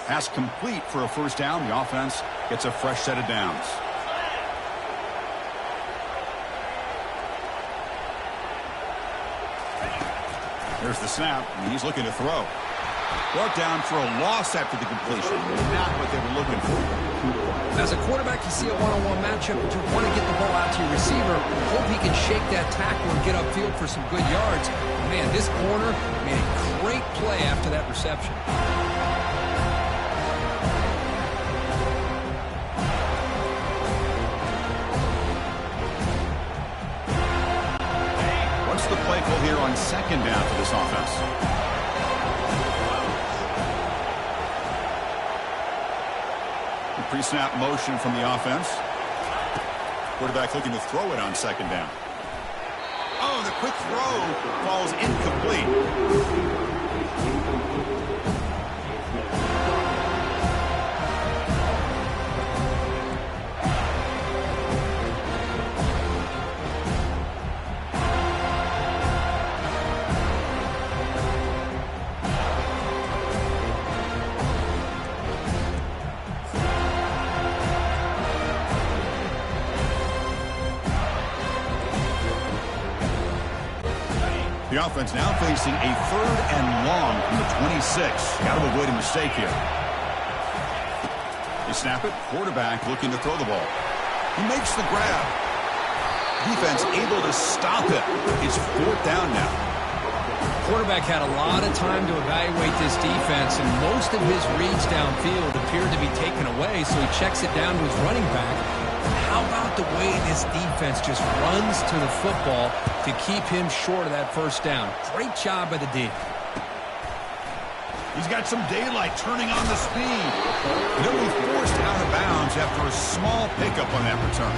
Pass complete for a first down. The offense gets a fresh set of downs. There's the snap, and he's looking to throw. Brought down for a loss after the completion. Not what they were looking for. As a quarterback, you see a one-on-one matchup, but you want to get the ball out to your receiver. Hope he can shake that tackle and get upfield for some good yards. Man, this corner made a great play after that reception. What's the play call here on second down for this offense? Pre-snap motion from the offense. Quarterback looking to throw it on second down. Oh, the quick throw falls incomplete. The offense now facing a 3rd and long from the 26. Got to avoid a mistake here. They snap it. Quarterback looking to throw the ball. He makes the grab. Defense able to stop it. It's 4th down now. Quarterback had a lot of time to evaluate this defense, and most of his reads downfield appeared to be taken away, so he checks it down to his running back. How about the way this defense just runs to the football to keep him short of that first down? Great job by the D. He's got some daylight turning on the speed. He'll be forced out of bounds after a small pickup on that return.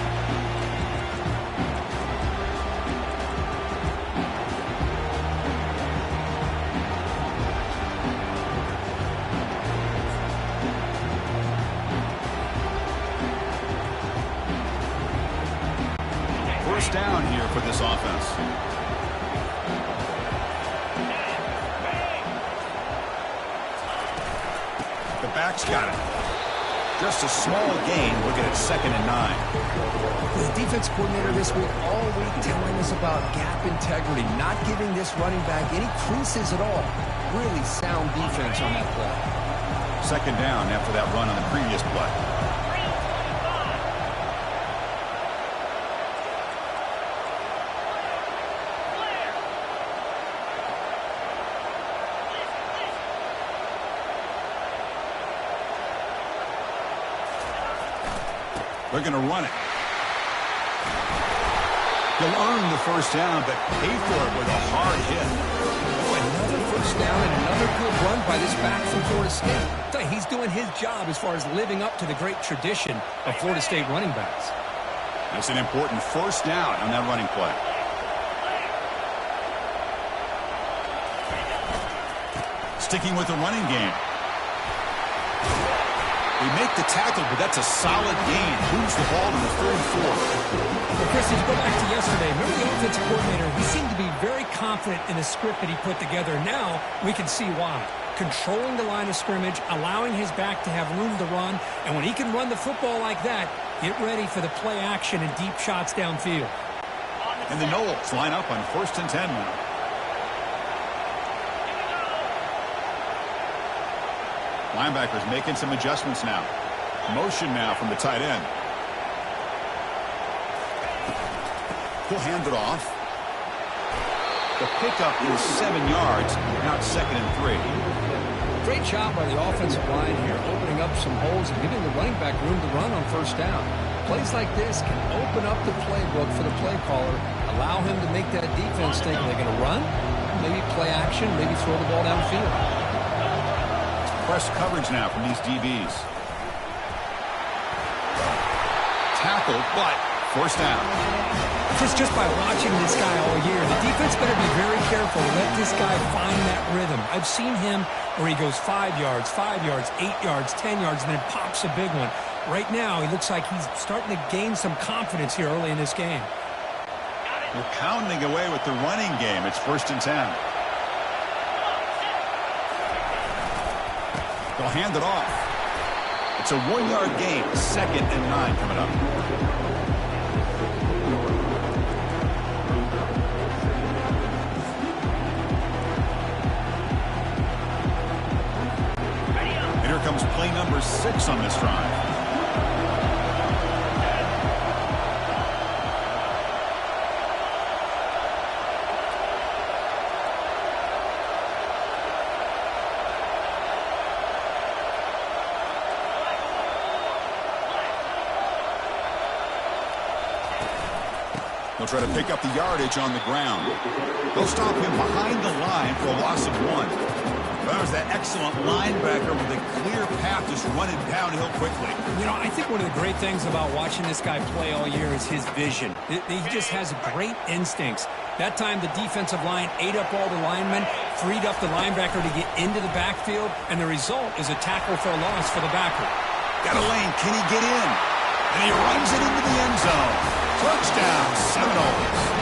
Down here for this offense. The back's got it. Just a small gain. Look at it, 2nd and 9. The defense coordinator this week all week telling us about gap integrity, not giving this running back any creases at all. Really sound defense on that play. 2nd down after that run on the previous play. They're going to run it. He'll earn the first down, but pay for it with a hard hit. Another first down and another good run by this back from Florida State. He's doing his job as far as living up to the great tradition of Florida State running backs. That's an important first down on that running play. Sticking with the running game. They make the tackle, but that's a solid gain. Moves the ball to the 3rd and 4th. Well, Chris, if you go back to yesterday, remember the offensive coordinator, he seemed to be very confident in the script that he put together. Now we can see why. Controlling the line of scrimmage, allowing his back to have room to run, and when he can run the football like that, get ready for the play action and deep shots downfield. And the Noles line up on 1st and 10 now. Linebackers making some adjustments now. Motion now from the tight end. He'll hand it off. The pickup is 7 yards. Now it's 2nd and 3. Great job by the offensive line here, opening up some holes and giving the running back room to run on first down. Plays like this can open up the playbook for the play caller, allow him to make that defense think they're going to run, maybe play action, maybe throw the ball downfield. Press coverage now from these DBs. Tackle, but first down. Just by watching this guy all year, the defense better be very careful to let this guy find that rhythm. I've seen him where he goes 5 yards, 8 yards, 10 yards, and then pops a big one. Right now, he looks like he's starting to gain some confidence here early in this game. They're pounding away with the running game. It's 1st and 10. They'll hand it off. It's a 1-yard gain. 2nd and 9 coming up. And here comes play number 6 on this drive. They'll try to pick up the yardage on the ground. They'll stop him behind the line for a loss of 1. That was that excellent linebacker with a clear path just running downhill quickly. You know, I think one of the great things about watching this guy play all year is his vision. He just has great instincts. That time the defensive line ate up all the linemen, freed up the linebacker to get into the backfield, and the result is a tackle for a loss for the backer. Got a lane. Can he get in? And he runs it into the end zone. Touchdown, Seminoles.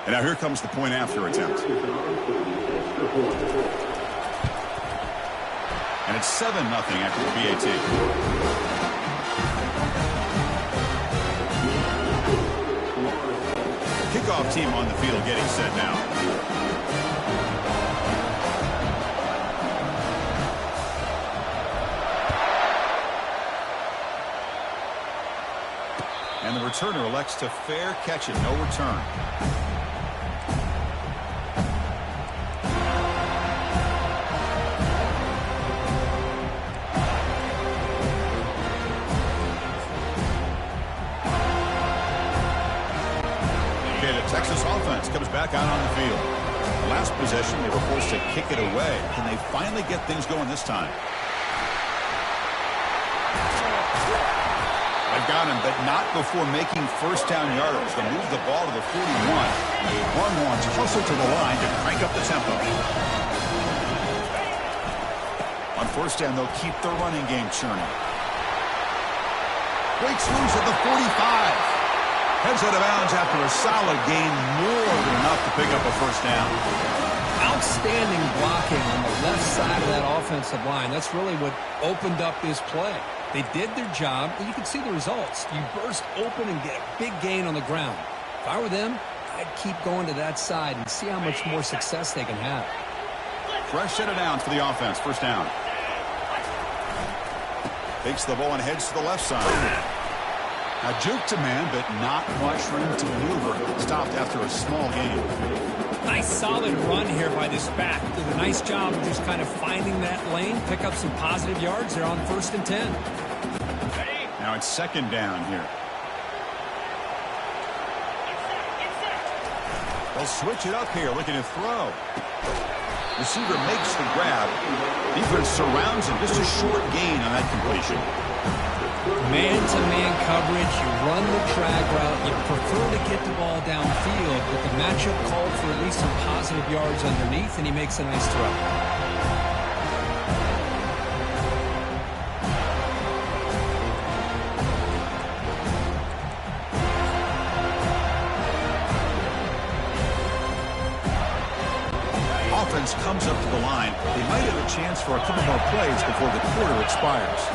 And now here comes the point after attempt. And it's 7-0 after the PAT. Kickoff team on the field getting set now. And the returner elects to fair catch it, no return. Texas offense comes back out on the field. The last possession, they were forced to kick it away. Can they finally get things going this time? They've got him, but not before making first down yardage. They move the ball to the 41. Longhorns hustle to the line to crank up the tempo. On first down, they'll keep their running game churning. Breaks loose at the 45. Heads out of bounds after a solid gain, more than enough to pick up a first down. Outstanding blocking on the left side of that offensive line. That's really what opened up this play. They did their job, and you can see the results. You burst open and get a big gain on the ground. If I were them, I'd keep going to that side and see how much more success they can have. Fresh set of downs for the offense. First down. Takes the ball and heads to the left side. Now juke to man, but not much room to maneuver. Stopped after a small gain. Nice solid run here by this back. Did a nice job of just kind of finding that lane, pick up some positive yards there on 1st and 10. Now it's 2nd down here. They'll switch it up here, looking to throw. Receiver makes the grab. Defense surrounds him. Just a short gain on that completion. Man-to-man coverage, you run the drag route, you prefer to get the ball downfield, but the matchup called for at least some positive yards underneath, and he makes a nice throw. Offense comes up to the line. They might have a chance for a couple more plays before the quarter expires.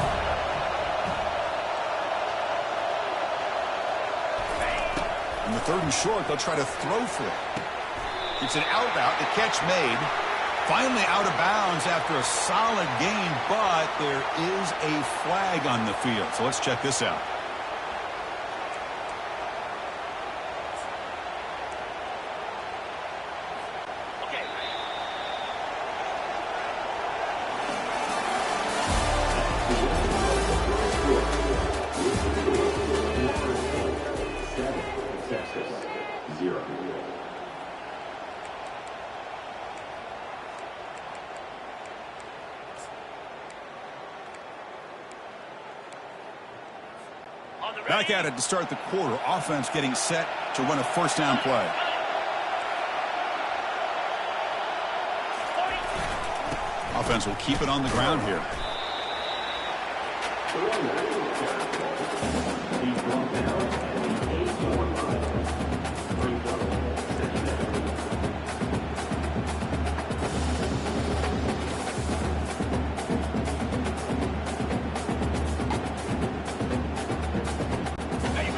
On the 3rd and short, they'll try to throw for it. It's an out route, the catch made. Finally out of bounds after a solid gain, but there is a flag on the field. So let's check this out. Back at it to start the quarter. Offense getting set to run a first down play. Offense will keep it on the ground here.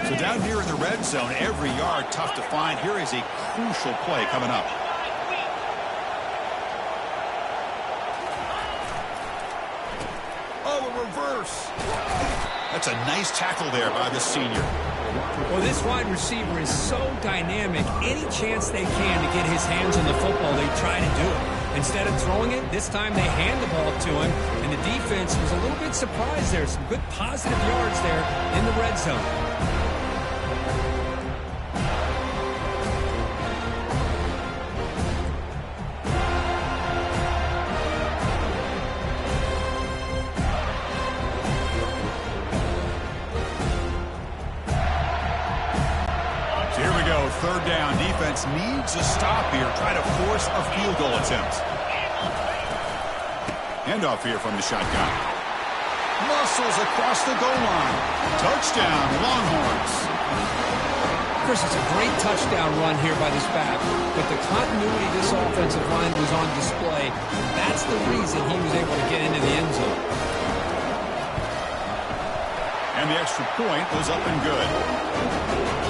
So down here in the red zone, every yard tough to find. Here is a crucial play coming up. Reverse. That's a nice tackle there by the senior. Well, this wide receiver is so dynamic. Any chance they can to get his hands on the football, they try to do it. Instead of throwing it, this time they hand the ball to him, and the defense was a little bit surprised there. Some good positive yards there in the red zone. Third down. Defense needs a stop here. Try to force a field goal attempt. Handoff here from the shotgun. Muscles across the goal line. Touchdown, Longhorns. Chris, it's a great touchdown run here by this back, but the continuity of this offensive line was on display. That's the reason he was able to get into the end zone. And the extra point was up and good.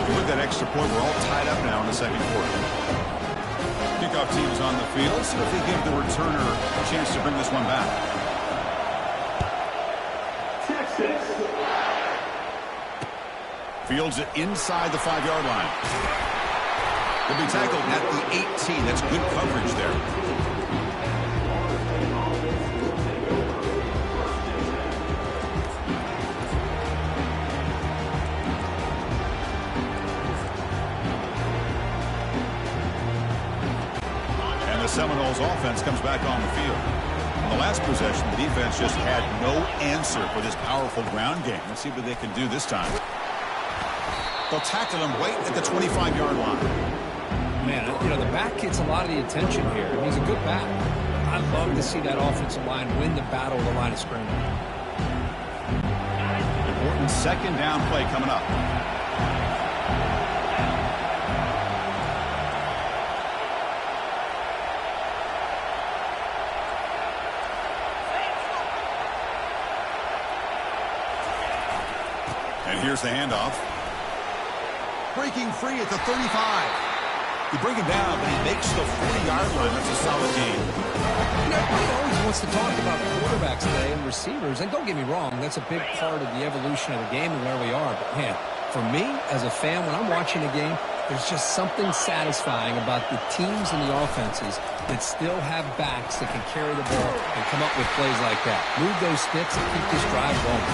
With that extra point, we're all tied up now in the second quarter. Kickoff team is on the field. See if they give the returner a chance to bring this one back. Texas. Fields it inside the 5-yard line. He'll be tackled at the 18. That's good coverage there. Seminoles offense comes back on the field. In the last possession, the defense just had no answer for this powerful ground game. Let's see what they can do this time. They'll tackle him right at the 25-yard line. Man, you know, the back gets a lot of the attention here. I mean, he's a good back. I love to see that offensive line win the battle of the line of scrimmage. Important second down play coming up. And here's the handoff. Breaking free at the 35. You bring him down, but he makes the 40-yard line. That's a solid game. You know, everybody always wants to talk about quarterbacks today and receivers. And don't get me wrong, that's a big part of the evolution of the game and where we are. But, man, for me, as a fan, when I'm watching a game, there's just something satisfying about the teams and the offenses that still have backs that can carry the ball and come up with plays like that. Move those sticks and keep this drive going.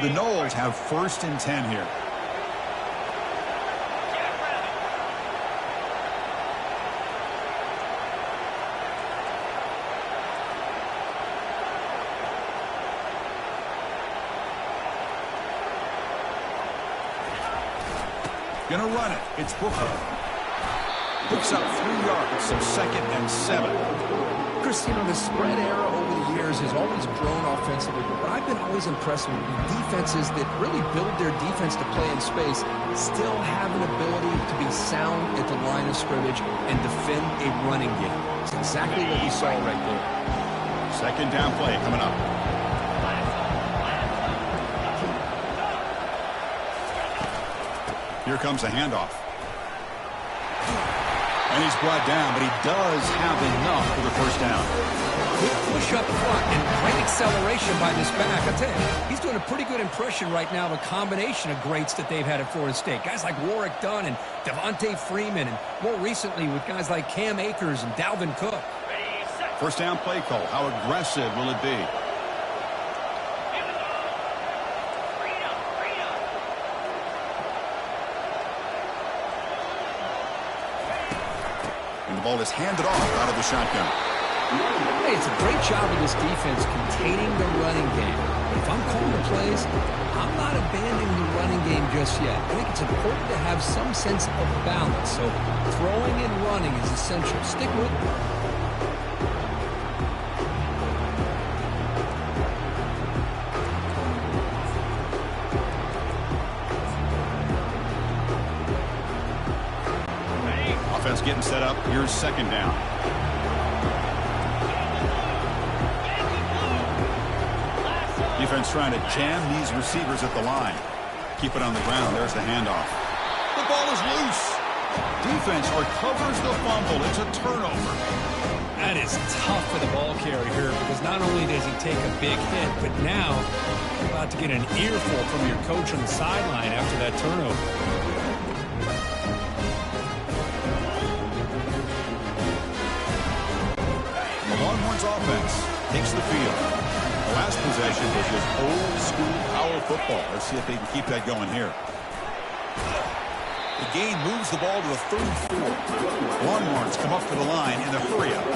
The Noles have first and 10 here. Gonna run it. It's Booker. Picks up 3 yards, so 2nd and 7. Chris, you know, the spread era over the years has always grown offensively, but I've been always impressed with the defenses that really build their defense to play in space, still have an ability to be sound at the line of scrimmage and defend a running game. It's exactly what we saw right there. Second down play coming up. Here comes a handoff. And he's brought down, but he does have enough for the first down. Good push up front and great acceleration by this back. I tell you, he's doing a pretty good impression right now of a combination of greats that they've had at Florida State. Guys like Warwick Dunn and Devontae Freeman, and more recently with guys like Cam Akers and Dalvin Cook. First down play call. How aggressive will it be? And the ball is handed off out of the shotgun. Hey, it's a great job of this defense containing the running game. But if I'm calling the plays, I'm not abandoning the running game just yet. I think it's important to have some sense of balance. So throwing and running is essential. Stick with it. Offense getting set up. Here's second down. Defense trying to jam these receivers at the line. Keep it on the ground. There's the handoff. The ball is loose. Defense recovers the fumble. It's a turnover. That is tough for the ball carrier here because not only does he take a big hit, but now you're about to get an earful from your coach on the sideline after that turnover. The Longhorns offense takes the field. The last possession was just old-school power football. Let's see if they can keep that going here. The gain moves the ball to the 34. Longhorns come up for the line in the hurry-up.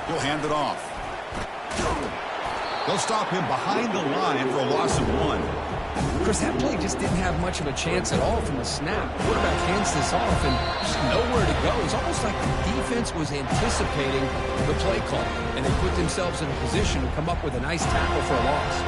He'll hand it off. They'll stop him behind the line for a loss of 1. Of course, that play just didn't have much of a chance at all from the snap. Quarterback hands this off and just nowhere to go. It's almost like the defense was anticipating the play call, and they put themselves in a position to come up with a nice tackle for a loss.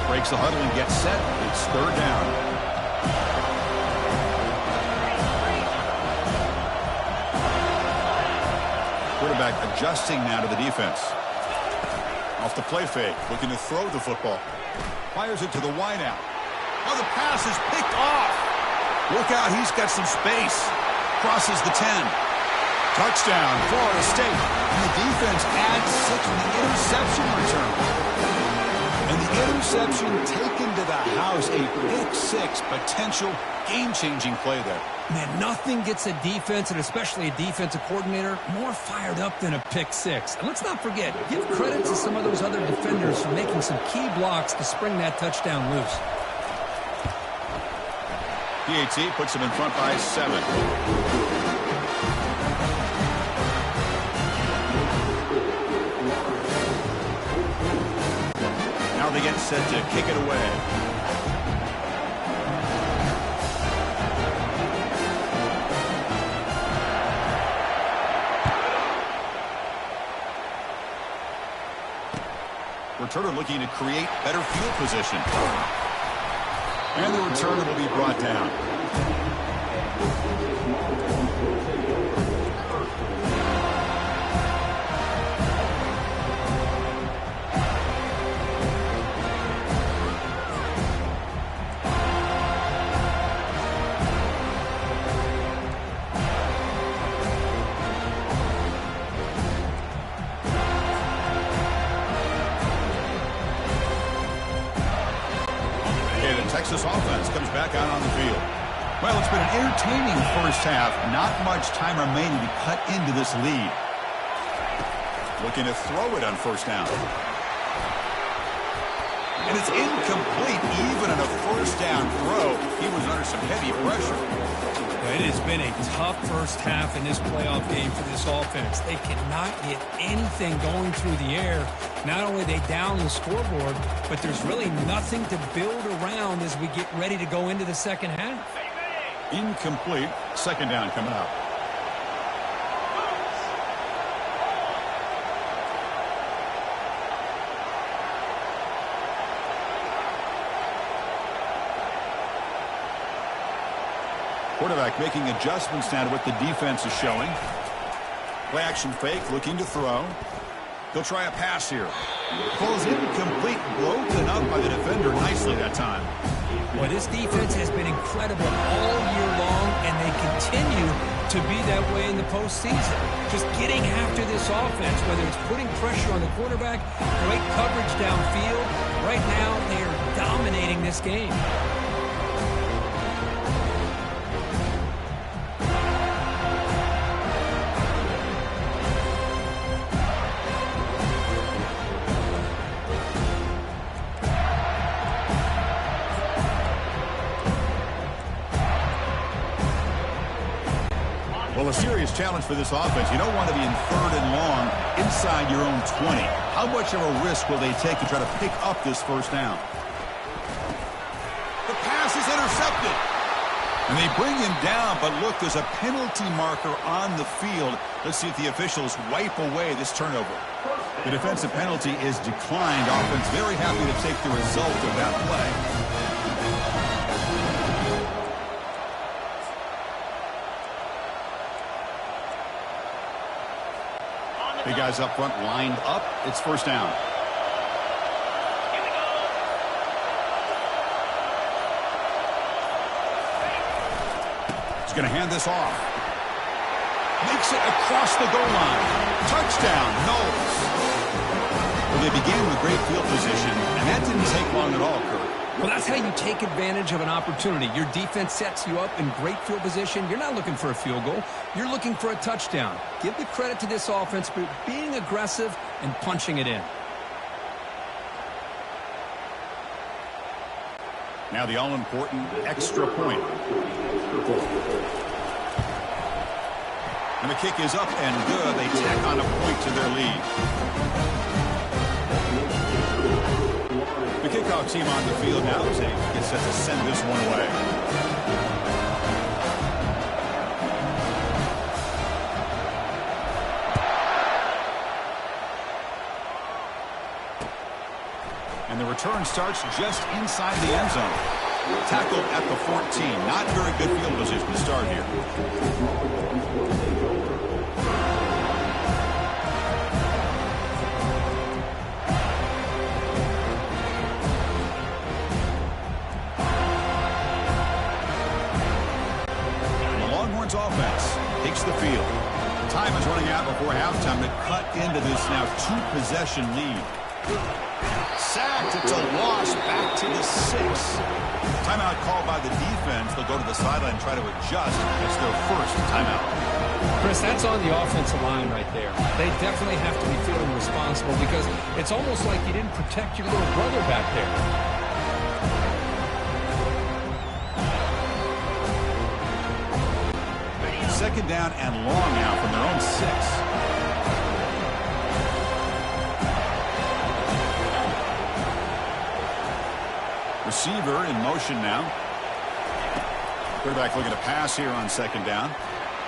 Breaks the huddle and gets set. It's third down. Quarterback adjusting now to the defense. Off the play fake, looking to throw the football. Fires it to the wideout. Oh, the pass is picked off. Look out, he's got some space. Crosses the 10. Touchdown, Florida State. And the defense adds 6 with the interception return. And the interception taken to the house, a pick-6 potential game-changing play there. Man, nothing gets a defense, and especially a defensive coordinator, more fired up than a pick-6. And let's not forget, give credit to some of those other defenders for making some key blocks to spring that touchdown loose. PAT puts him in front by 7. They get set to kick it away. Returner looking to create better field position. And the returner will be brought down. Texas offense comes back out on the field. Well, it's been an entertaining first half. Not much time remaining to cut into this lead. Looking to throw it on first down. And it's incomplete even on a first down throw. He was under some heavy pressure. It has been a tough first half in this playoff game for this offense. They cannot get anything going through the air. Not only are they down the scoreboard, but there's really nothing to build around as we get ready to go into the second half. Incomplete. Second down coming up. Quarterback making adjustments now to what the defense is showing. Play action fake, looking to throw. He'll try a pass here. Falls incomplete, broken up by the defender nicely that time. Well, this defense has been incredible all year long, and they continue to be that way in the postseason. Just getting after this offense, whether it's putting pressure on the quarterback, great coverage downfield. Right now, they are dominating this game. Well, a serious challenge for this offense. You don't want to be in 3rd and long inside your own 20. How much of a risk will they take to try to pick up this first down? The pass is intercepted. And they bring him down, but look, there's a penalty marker on the field. Let's see if the officials wipe away this turnover. The defensive penalty is declined. Offense very happy to take the result of that play. Big guys up front lined up. It's first down. He's going to hand this off. Makes it across the goal line. Touchdown, Knowles. Well, they began with great field position, and that didn't take long at all, Kirk. Well, that's how you take advantage of an opportunity. Your defense sets you up in great field position. You're not looking for a field goal. You're looking for a touchdown. Give the credit to this offense for being aggressive and punching it in. Now the all-important extra point. And the kick is up and good. They tack on a point to their lead. The kickoff team on the field now as they get set to send this one away. And the return starts just inside the end zone. Tackled at the 14. Not very good field position to start here. Offense takes the field. Time is running out before halftime to cut into this now 2-possession lead. Sacked. It's a loss back to the 6. Timeout called by the defense. They'll go to the sideline and try to adjust. It's their first timeout. Chris, that's on the offensive line right there. They definitely have to be feeling responsible because it's almost like you didn't protect your little brother back there. Second down and long now from their own 6. Receiver in motion now. Quarterback looking to pass here on second down.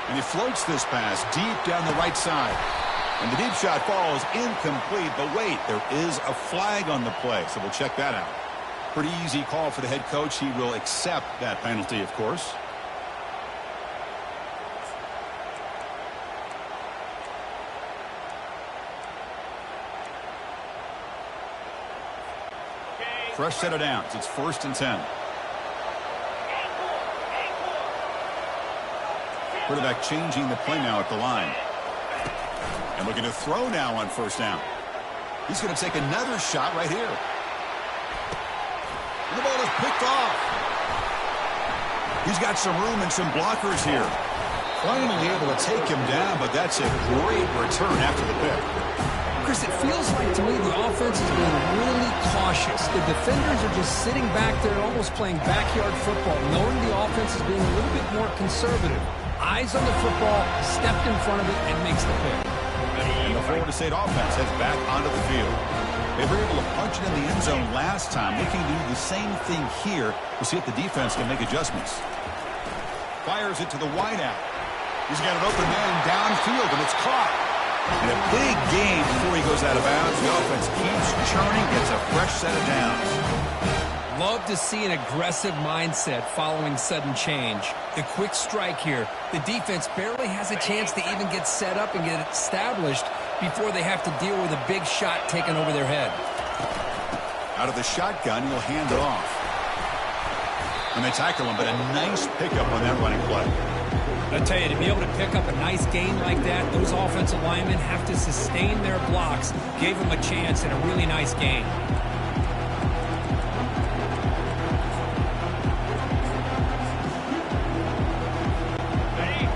And he floats this pass deep down the right side. And the deep shot falls incomplete. But wait, there is a flag on the play, so we'll check that out. Pretty easy call for the head coach. He will accept that penalty, of course. Fresh set of downs. It's 1st and 10. Quarterback changing the play now at the line. And looking to throw now on first down. He's going to take another shot right here. And the ball is picked off. He's got some room and some blockers here. Finally able to take him down, but that's a great return after the pick. Chris, it feels like to me the offense is being really cautious. The defenders are just sitting back there almost playing backyard football, knowing the offense is being a little bit more conservative. Eyes on the football, stepped in front of it, and makes the pick. And the Florida State offense heads back onto the field. They were able to punch it in the end zone last time. Looking to do the same thing here. We'll see if the defense can make adjustments. Fires it to the wideout. He's got an open man downfield, and it's caught. And a big gain before he goes out of bounds. The offense keeps churning, gets a fresh set of downs. Love to see an aggressive mindset following sudden change. The quick strike here. The defense barely has a chance to even get set up and get established before they have to deal with a big shot taken over their head. Out of the shotgun, he'll hand it off. And they tackle him, but a nice pickup on that running play. I'll tell you, to be able to pick up a nice gain like that, those offensive linemen have to sustain their blocks. Gave him a chance and a really nice gain.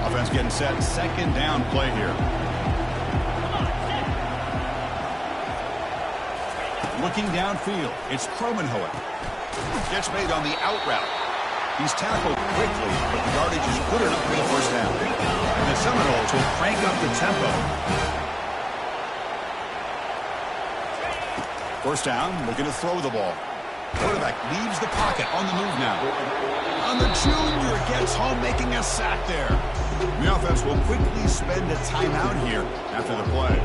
Offense getting set. Second down play here. Looking downfield, it's Kromenhoek. Gets made on the out route. He's tackled quickly, but the yardage is good enough for the first down. And the Seminoles will crank up the tempo. First down, looking to throw the ball. Quarterback leaves the pocket on the move now. On the junior, gets home, making a sack there. The offense will quickly spend a timeout here after the play.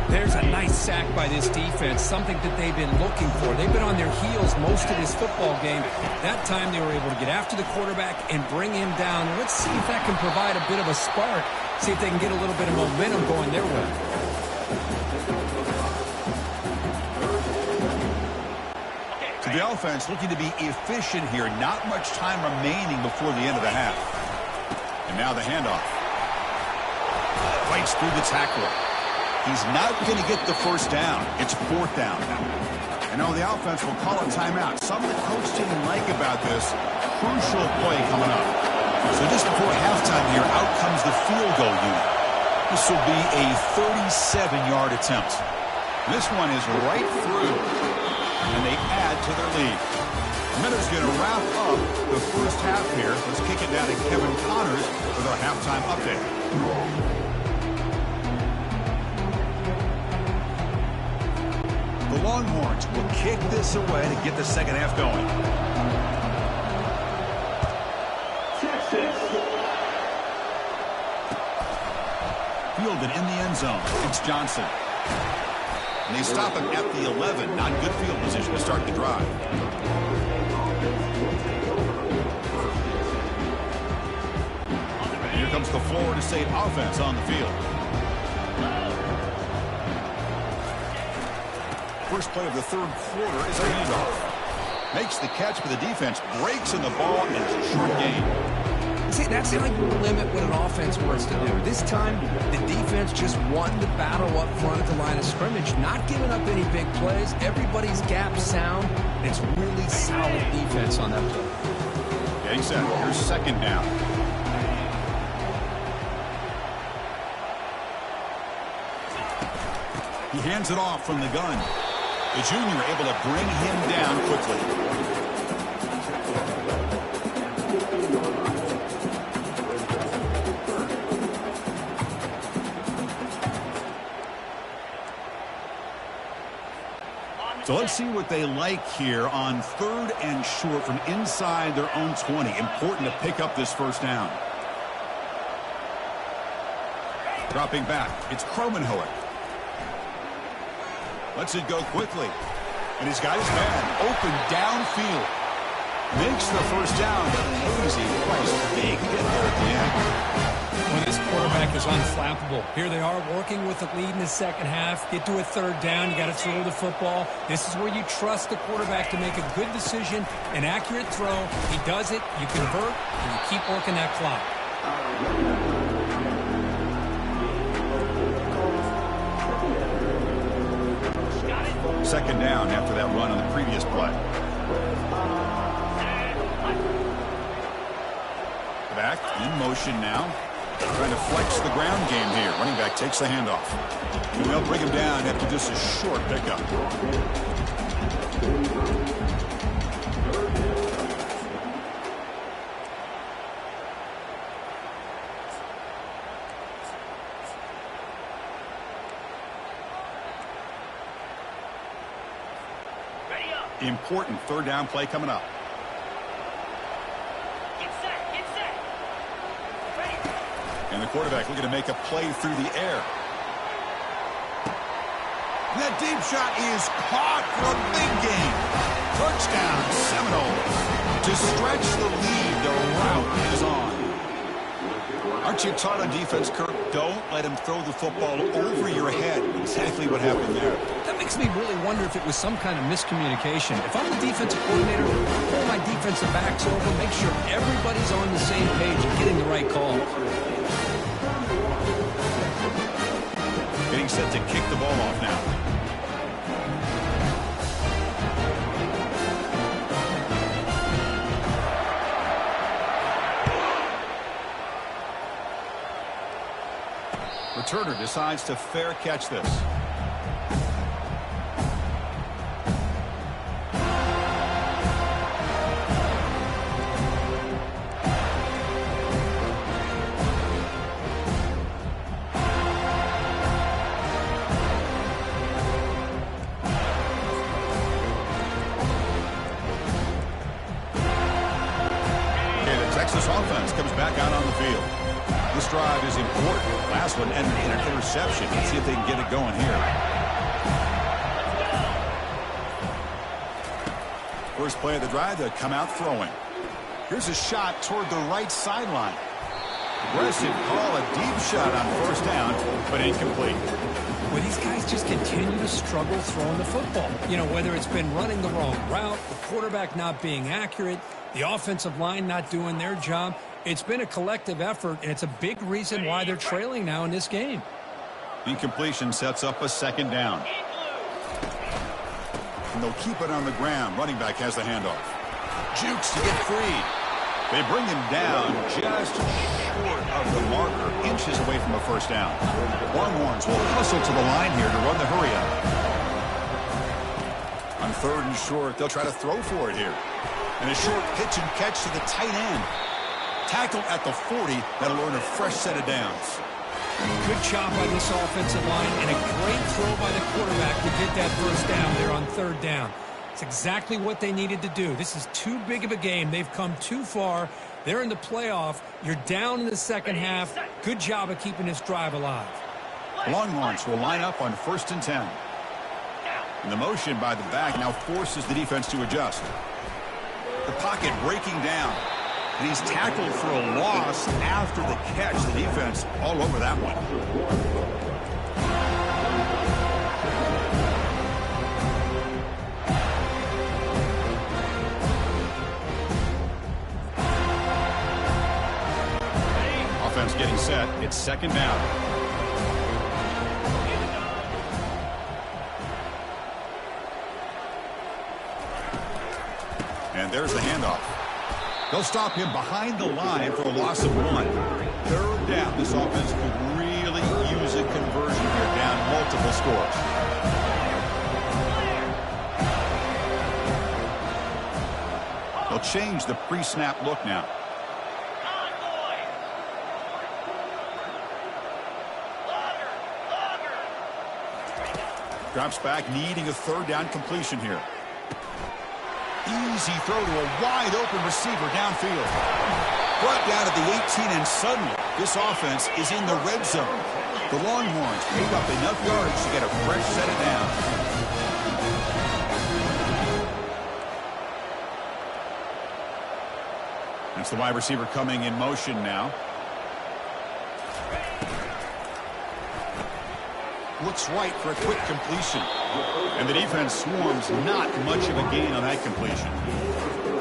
There's a nice sack by this defense, something that they've been looking for. They've been on their heels most of this football game. That time they were able to get after the quarterback and bring him down. Let's see if that can provide a bit of a spark, see if they can get a little bit of momentum going their way. To the offense, looking to be efficient here. Not much time remaining before the end of the half. And now the handoff. Fights through the tackler. He's not going to get the first down. It's fourth down. And now the offense will call a timeout. Something the coach didn't like about this. Crucial play coming up. So just before halftime here, out comes the field goal unit. This will be a 37-yard attempt. This one is right through. And they add to their lead. Minutes going to wrap up the first half here. Let's kick it down to Kevin Connors with our halftime update. The Longhorns will kick this away to get the second half going. Fielded in the end zone. It's Johnson. And they stop him at the 11. Not good field position to start the drive. Here comes the Florida State offense on the field. First play of the third quarter is a handoff. Makes the catch, but the defense breaks in the ball, and it's a short gain. See, that's how you limit what an offense wants to do. This time, the defense just won the battle up front at the line of scrimmage, not giving up any big plays. Everybody's gap sound. It's really solid defense on that play. Getting set. Here's second down. He hands it off from the gun. The junior able to bring him down quickly. So let's see what they like here on third and short from inside their own 20. Important to pick up this first down. Dropping back, it's Kromenhoek. Lets it go quickly. And he's got his man open downfield. Makes the first down, but Hazy Price, big hit there at the end. Well, this quarterback is unflappable. Here they are working with the lead in the second half. Get to a third down, you got to throw the football. This is where you trust the quarterback to make a good decision, an accurate throw. He does it, you convert, and you keep working that clock. Second down after that run on the previous play. Back in motion now. Trying to flex the ground game here. Running back takes the handoff. And they'll bring him down after just a short pickup. Important third down play coming up. And the quarterback looking to make a play through the air. And that deep shot is caught for a big gain. Touchdown, Seminoles. To stretch the lead, the route is on. Aren't you taught on defense, Kirk? Don't let him throw the football over your head. Exactly what happened there. That makes me really wonder if it was some kind of miscommunication. If I'm the defensive coordinator, pull my defensive backs over, make sure everybody's on the same page and getting the right call. Getting set to kick the ball off now. Returner decides to fair catch this. Texas offense comes back out on the field. This drive is important. Last one ended in an interception. Let's see if they can get it going here. First play of the drive, they'll come out throwing. Here's a shot toward the right sideline. Aggressive call, a deep shot on first down, but incomplete. Well, these guys just continue to struggle throwing the football. You know, whether it's been running the wrong route, the quarterback not being accurate, the offensive line not doing their job. It's been a collective effort, and it's a big reason why they're trailing now in this game. Incompletion sets up a second down. And they'll keep it on the ground. Running back has the handoff. Jukes to get free. They bring him down just short of the marker, inches away from a first down. Longhorns will hustle to the line here to run the hurry up. On third and short, they'll try to throw for it here. And a short pitch and catch to the tight end. Tackle at the 40. That'll earn a fresh set of downs. Good job by this offensive line and a great throw by the quarterback to get that first down there on third down. It's exactly what they needed to do. This is too big of a game. They've come too far. They're in the playoff. You're down in the second half. Good job of keeping this drive alive. Longhorns will line up on 1st and 10. And the motion by the back now forces the defense to adjust. The pocket breaking down. And he's tackled for a loss after the catch. The defense all over that one. Offense getting set. It's second down. And there's the handoff. They'll stop him behind the line for a loss of 1. Third down. This offense could really use a conversion here, down multiple scores. They'll change the pre-snap look now. Drops back, needing a third down completion here. Easy throw to a wide-open receiver downfield. Brought down at the 18, and suddenly this offense is in the red zone. The Longhorns pick up enough yards to get a fresh set of downs. That's the wide receiver coming in motion now. Looks right for a quick completion. And the defense swarms, not much of a gain on that completion.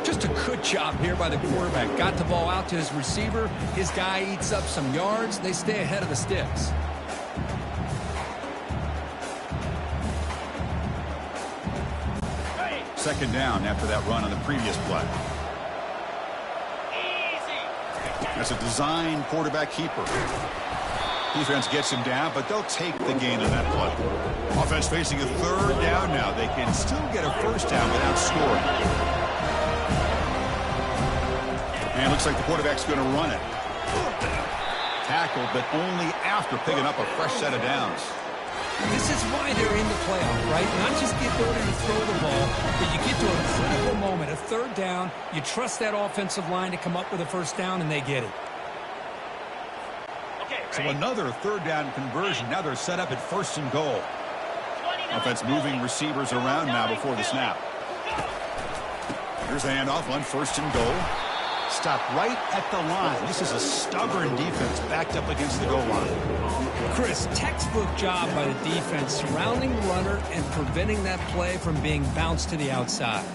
Just a good job here by the quarterback. Got the ball out to his receiver. His guy eats up some yards. They stay ahead of the sticks. Second down after that run on the previous play. That's a design quarterback keeper. Defense gets him down, but they'll take the gain on that play. Offense facing a third down now. They can still get a first down without scoring. And it looks like the quarterback's going to run it. Tackled, but only after picking up a fresh set of downs. This is why they're in the playoff, right? Not just the ability to throw the ball, but you get to a critical moment, a third down. You trust that offensive line to come up with a first down, and they get it. So another third down conversion. Now they're set up at 1st and goal. Offense moving receivers around now before the snap. Here's the handoff on 1st and goal. Stop right at the line. This is a stubborn defense backed up against the goal line. Chris, textbook job by the defense surrounding the runner and preventing that play from being bounced to the outside.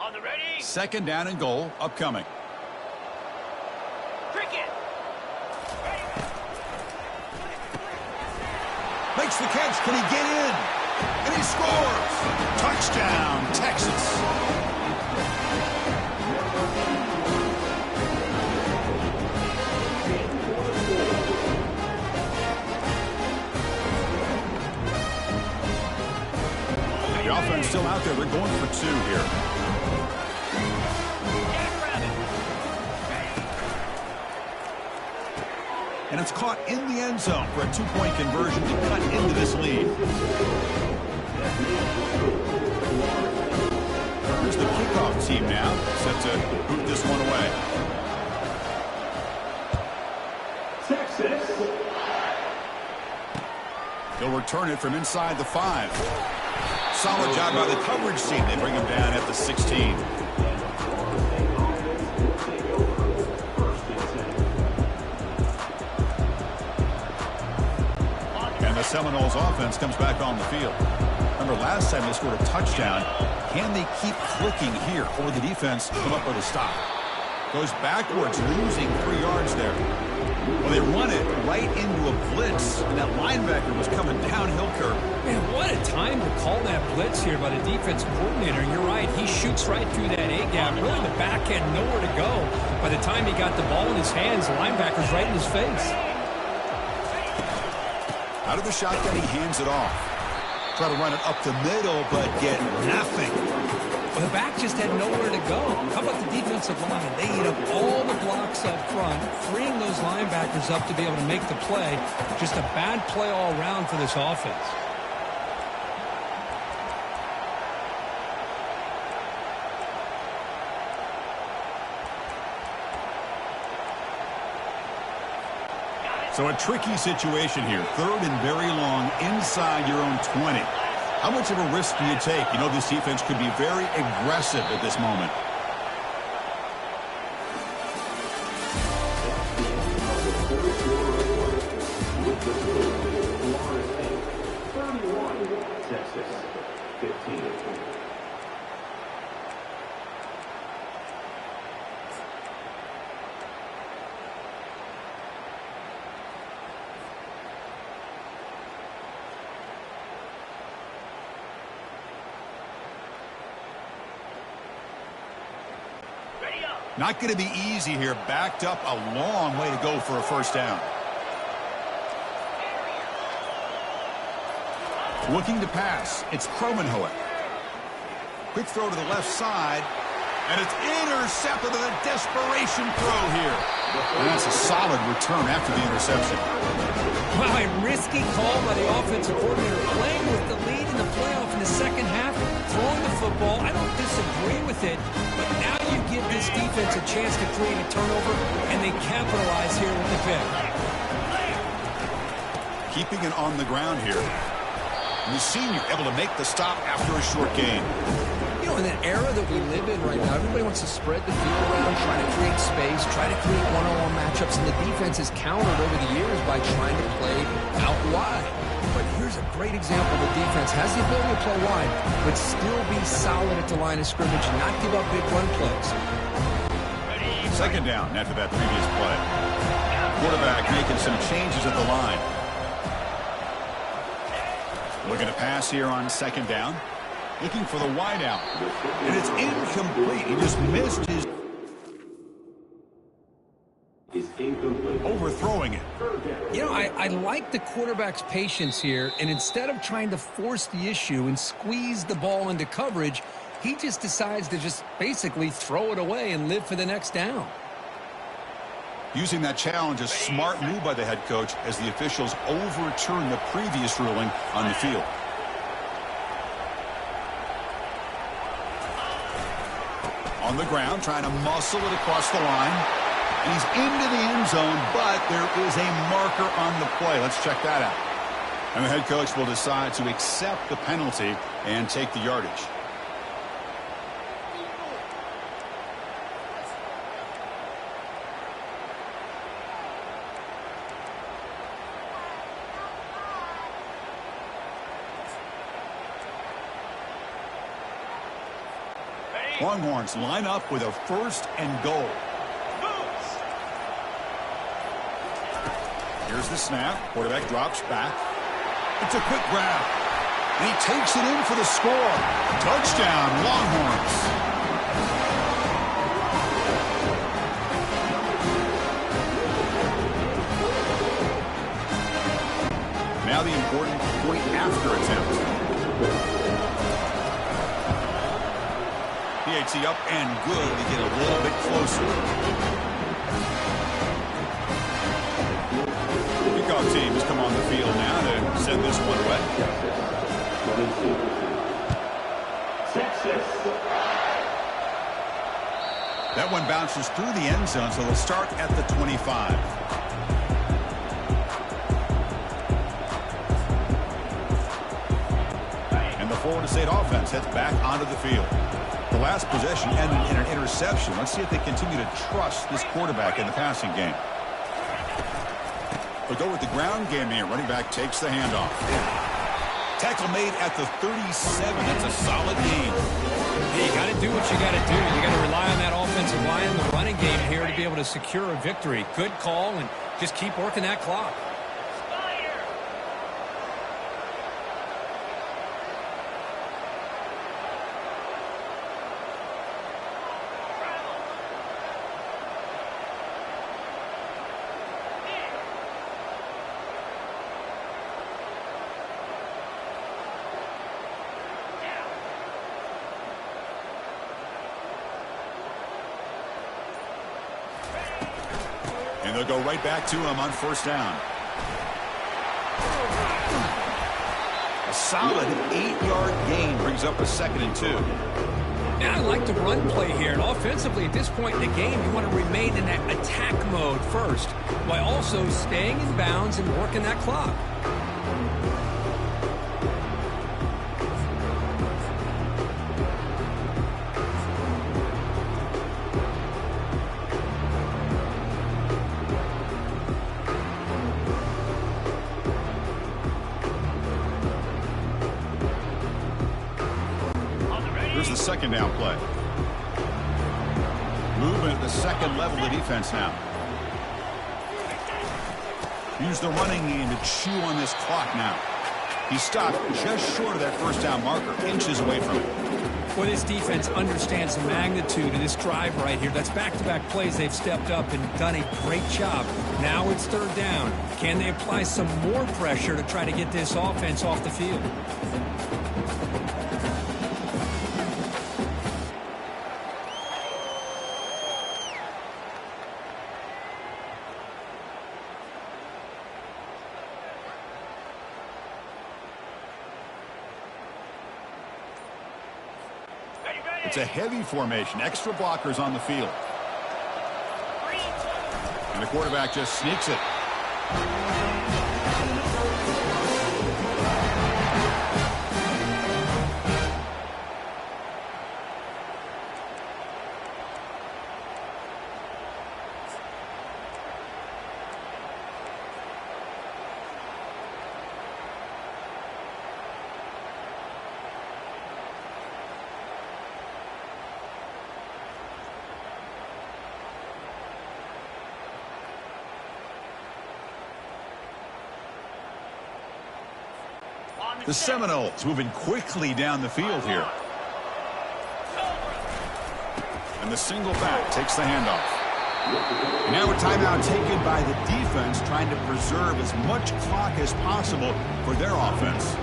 On the ready. 2nd down and goal upcoming. Cricket. Makes the catch. Can he get in? And he scores. Touchdown, Texas. The offense still out there. They're going for 2 here. And it's caught in the end zone for a 2-point conversion to cut into this lead. Here's the kickoff team now, set to boot this one away. Texas. He'll return it from inside the 5. Solid job by the coverage team. They bring him down at the 16. And the Seminoles offense comes back on the field. Remember last time they scored a touchdown. Can they keep clicking here, or the defense come up with a stop? Goes backwards, losing 3 yards there. Well, they run it right into a blitz, and that linebacker was coming downhill curve. Man, what a time to call that blitz here by the defensive coordinator. And you're right, he shoots right through that A-gap. Really, the back had nowhere to go. By the time he got the ball in his hands, the linebacker's right in his face. Out of the shotgun, he hands it off. Try to run it up the middle, but get nothing. Well, the back just had nowhere to go. How about the defensive line? They eat up all the blocks up front, freeing those linebackers up to be able to make the play. Just a bad play all around for this offense. So a tricky situation here. 3rd and very long inside your own 20. How much of a risk do you take? You know this defense could be very aggressive at this moment. Texas 15. Not going to be easy here. Backed up a long way to go for a 1st down. Looking to pass. It's Cromenhoek. Quick throw to the left side. And it's intercepted with a desperation throw here. And that's a solid return after the interception. Wow, a risky call by the offensive coordinator, playing with the lead in the playoff in the second half, throwing the football. I don't disagree with it, but now you give this defense a chance to create a turnover, and they capitalize here with the pick. Keeping it on the ground here. And the senior able to make the stop after a short gain. You know, in that era that we live in right now, everybody wants to spread the field around, try to create space, try to create one-on-one matchups, and the defense has countered over the years by trying to play out wide. But here's a great example. The defense has the ability to play wide, but still be solid at the line of scrimmage and not give up big run plays. 2nd down after that previous play. Quarterback making some changes at the line. Looking to pass here on 2nd down. Looking for the wide out. And it's incomplete. He just missed his... Overthrowing it. You know, I like the quarterback's patience here, and instead of trying to force the issue and squeeze the ball into coverage, he just decides to just basically throw it away and live for the next down. Using that challenge, a smart move by the head coach as the officials overturn the previous ruling on the field. On the ground, trying to muscle it across the line. And he's into the end zone, but there is a marker on the play. Let's check that out. And the head coach will decide to accept the penalty and take the yardage. Longhorns line up with a 1st and goal. Here's the snap. Quarterback drops back. It's a quick grab. And he takes it in for the score. Touchdown, Longhorns. Now the important point after attempt. PAT up and good to get a little bit closer. Kickoff team has come on the field now to send this one away. That one bounces through the end zone, so they'll start at the 25. And the Florida State offense heads back onto the field. The last possession ended in an interception. Let's see if they continue to trust this quarterback in the passing game. We'll go with the ground game here. Running back takes the handoff. Tackle made at the 37. That's a solid gain. Yeah, you got to do what you got to do. You got to rely on that offensive line in the running game here to be able to secure a victory. Good call, and just keep working that clock. And they'll go right back to him on 1st down. A solid 8-yard gain brings up a 2nd and 2. Yeah, I like the run play here. And offensively, at this point in the game, you want to remain in that attack mode first, while also staying in bounds and working that clock. The 2nd down play. Movement at the 2nd level of defense now. Use the running game to chew on this clock now. He stopped just short of that 1st down marker, inches away from it. Well, this defense understands the magnitude of this drive right here. That's back-to-back plays. They've stepped up and done a great job. Now it's 3rd down. Can they apply some more pressure to try to get this offense off the field? It's a heavy formation. Extra blockers on the field. And the quarterback just sneaks it. The Seminoles moving quickly down the field here. And the single back takes the handoff. And now a timeout taken by the defense, trying to preserve as much clock as possible for their offense.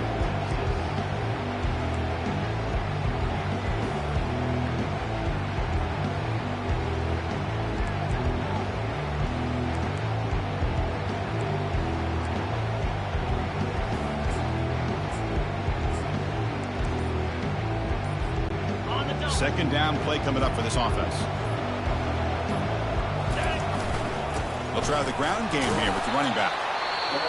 Second down play coming up for this offense. They'll try the ground game here with the running back.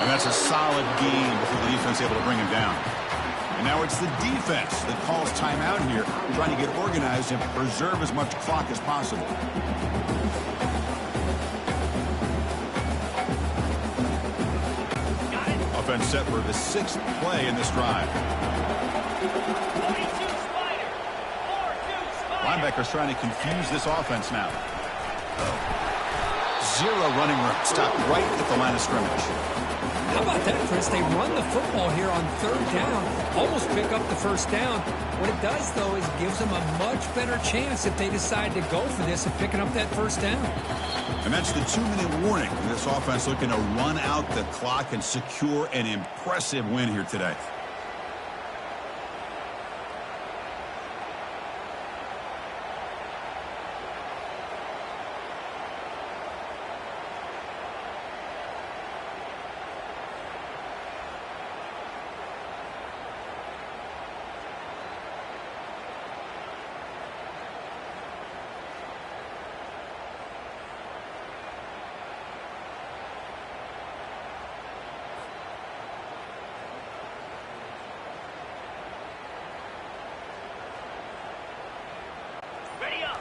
And that's a solid game before the defense able to bring him down. And now it's the defense that calls timeout here, trying to get organized and preserve as much clock as possible. Offense set for the 6th play in this drive. Linebackers trying to confuse this offense now. Zero running room. Stopped right at the line of scrimmage. How about that, Chris? They run the football here on 3rd down, almost pick up the 1st down. What it does, though, is gives them a much better chance if they decide to go for this of picking up that 1st down. And that's the 2-minute warning. This offense looking to run out the clock and secure an impressive win here today.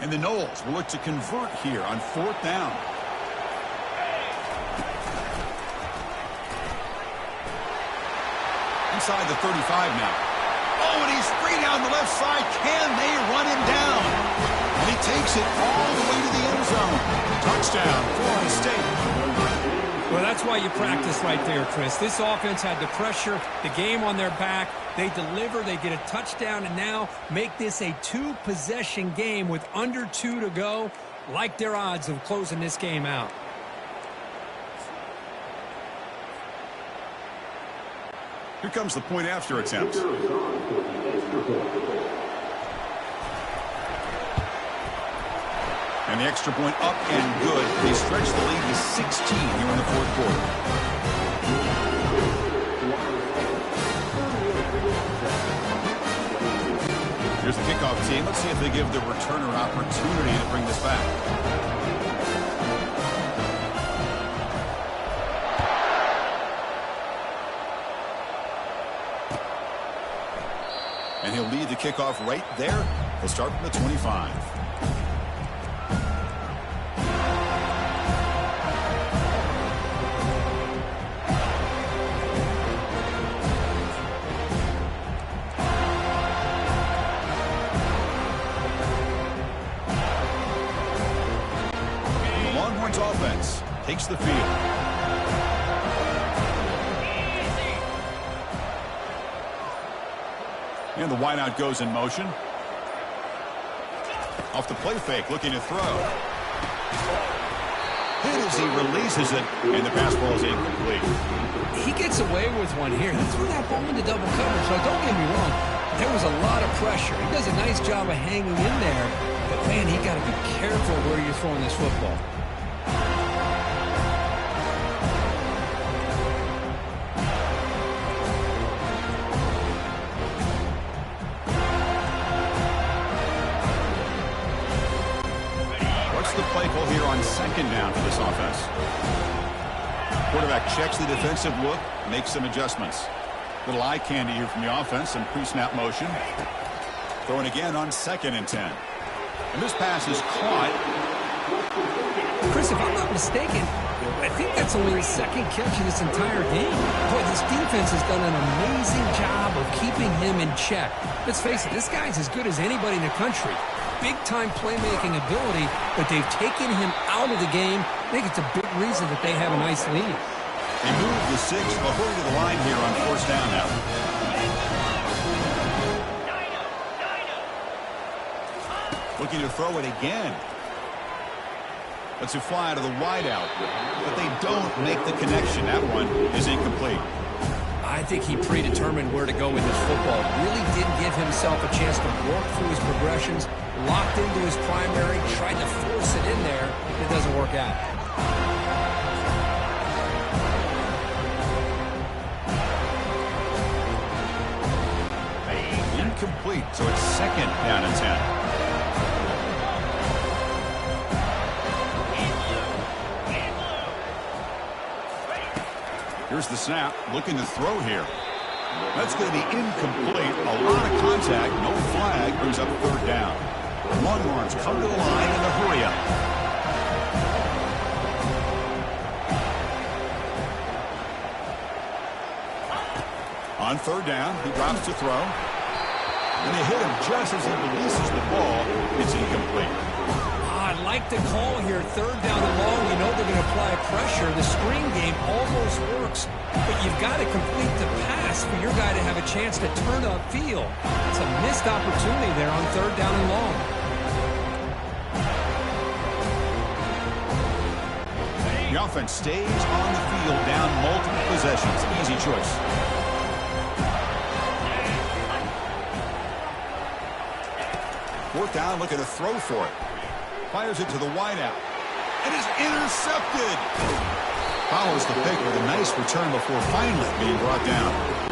And the Knowles will look to convert here on 4th down. Inside the 35 now. Oh, and he's free down the left side. Can they run him down? And he takes it all the way to the end zone. Touchdown, Florida State. Well, that's why you practice right there, Chris. This offense had the pressure, the game on their back. They deliver, they get a touchdown, and now make this a 2-possession game with under 2 to go. Like their odds of closing this game out. Here comes the point after attempt. And the extra point up and good. They stretch the lead to 16 here in the 4th quarter. Here's the kickoff team. Let's see if they give the returner opportunity to bring this back. And he'll lead the kickoff right there. He'll start from the 25. Offense takes the field. And the wideout goes in motion. Off the play fake, looking to throw. Hit as he releases it, and the pass ball is incomplete. He gets away with one here. He threw that ball into double coverage. So don't get me wrong, there was a lot of pressure. He does a nice job of hanging in there. But, man, he got to be careful where you're throwing this football. The play call here on 2nd down for this offense. Quarterback checks the defensive look, makes some adjustments. Little eye candy here from the offense, some pre-snap motion. Throwing again on 2nd and 10. And this pass is caught. Chris, if I'm not mistaken, I think that's only his 2nd catch of this entire game. Boy, this defense has done an amazing job of keeping him in check. Let's face it, this guy's as good as anybody in the country. Big-time playmaking ability, but they've taken him out of the game. I think it's a big reason that they have a nice lead. They move the 6 according to the line here on 4th down now. Looking to throw it again. Lets it fly to the wideout, but they don't make the connection. That one is incomplete. I think he predetermined where to go with his football. Really didn't give himself a chance to work through his progressions. Locked into his primary, tried to force it in there. It doesn't work out. Incomplete, so it's 2nd down and 10. Here's the snap, looking to throw here. That's going to be incomplete. A lot of contact, no flag, brings up 3rd down. Longhorns come to the line in a hurry up. On 3rd down, he drops to throw. And they hit him just as he releases the ball. It's incomplete. I'd like the call here. 3rd down and long. You know they're going to apply pressure. The screen game almost works, but you've got to complete the pass for your guy to have a chance to turn upfield. It's a missed opportunity there on 3rd down and long. The offense stays on the field down multiple possessions. Easy choice. Fourth down, looking to throw for it. Fires it to the wideout. It is intercepted. Follows the pick with a nice return before finally being brought down.